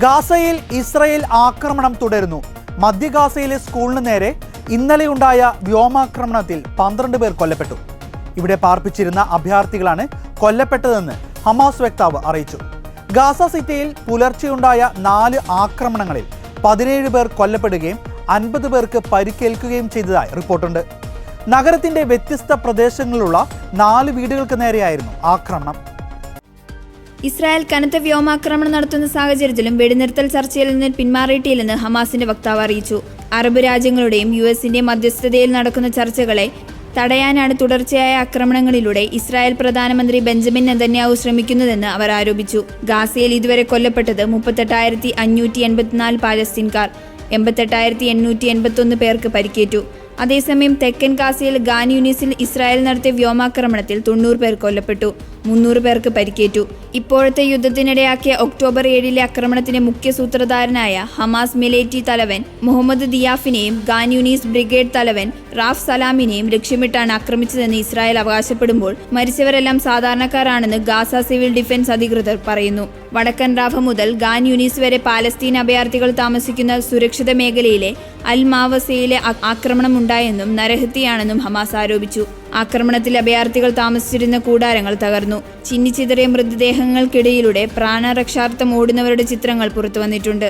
ഗാസയിൽ ഇസ്രയേൽ ആക്രമണം തുടരുന്നു. മധ്യ ഗാസയിലെ സ്കൂളിന് നേരെ ഇന്നലെയുണ്ടായ വ്യോമാക്രമണത്തിൽ 12 പേർ കൊല്ലപ്പെട്ടു. ഇവിടെ പാർപ്പിച്ചിരുന്ന അഭയാർത്ഥികളാണ് കൊല്ലപ്പെട്ടതെന്ന് ഹമാസ് വക്താവ് അറിയിച്ചു. ഗാസ സിറ്റിയിൽ പുലർച്ചെയുണ്ടായ 4 ആക്രമണങ്ങളിൽ 17 പേർ കൊല്ലപ്പെടുകയും 50 പേർക്ക് പരിക്കേൽക്കുകയും ചെയ്തതായി റിപ്പോർട്ടുണ്ട്. നഗരത്തിന്റെ വ്യത്യസ്ത പ്രദേശങ്ങളിലുള്ള 4 വീടുകൾക്ക് നേരെയായിരുന്നു ആക്രമണം. ഇസ്രായേൽ കനത്ത വ്യോമാക്രമണം നടത്തുന്ന സാഹചര്യത്തിലും വെടിനിർത്തൽ ചർച്ചയിൽ നിന്ന് പിന്മാറിയിട്ടില്ലെന്ന് ഹമാസിന്റെ വക്താവ് അറിയിച്ചു. അറബ് രാജ്യങ്ങളുടെയും യുഎസിന്റെ മധ്യസ്ഥതയിൽ നടക്കുന്ന ചർച്ചകളെ തടയാനാണ് തുടർച്ചയായ ആക്രമണങ്ങളിലൂടെ ഇസ്രായേൽ പ്രധാനമന്ത്രി ബെഞ്ചമിൻ നെതന്യാഹു ശ്രമിക്കുന്നതെന്ന് അവർ ആരോപിച്ചു. ഗാസയിൽ ഇതുവരെ കൊല്ലപ്പെട്ടത് 38,584 പാലസ്തീൻകാർ, 88,881 പേർക്ക് പരിക്കേറ്റു. അതേസമയം തെക്കൻ ഗാസയിൽ ഖാൻ യൂനിസിൽ ഇസ്രായേൽ നടത്തിയ വ്യോമാക്രമണത്തിൽ 90 പേർ കൊല്ലപ്പെട്ടു, 300 പേർക്ക് പരിക്കേറ്റു. ഇപ്പോഴത്തെ യുദ്ധത്തിനിടയാക്കിയ ഒക്ടോബർ 7 ആക്രമണത്തിന്റെ മുഖ്യ സൂത്രധാരനായ ഹമാസ് മിലിറ്ററി തലവൻ മുഹമ്മദ് ദിയാഫിനെയും ഖാൻ യൂനിസ് ബ്രിഗേഡ് തലവൻ റാഫ് സലാമിനെയും ലക്ഷ്യമിട്ടാണ് ആക്രമിച്ചതെന്ന് ഇസ്രായേൽ അവകാശപ്പെടുമ്പോൾ മരിച്ചവരെല്ലാം സാധാരണക്കാരാണെന്ന് ഗാസ സിവിൽ ഡിഫൻസ് അധികൃതർ പറയുന്നു. വടക്കൻ റാഫ മുതൽ ഖാൻ യൂനിസ് വരെ പാലസ്തീൻ അഭയാർത്ഥികൾ താമസിക്കുന്ന സുരക്ഷിത മേഖലയിലെ അൽ മാവസയിലെ ആക്രമണം ഉണ്ടായെന്നും നരഹത്യയാണെന്നും ഹമാസ് ആരോപിച്ചു. ആക്രമണത്തിൽ അഭയാർത്ഥികൾ താമസിച്ചിരുന്ന കൂടാരങ്ങൾ തകർന്നു. ചിന്നിച്ചിതറിയ മൃതദേഹങ്ങൾക്കിടയിലൂടെ പ്രാണരക്ഷാർത്ഥം ഓടുന്നവരുടെ ചിത്രങ്ങൾ പുറത്തുവന്നിട്ടുണ്ട്.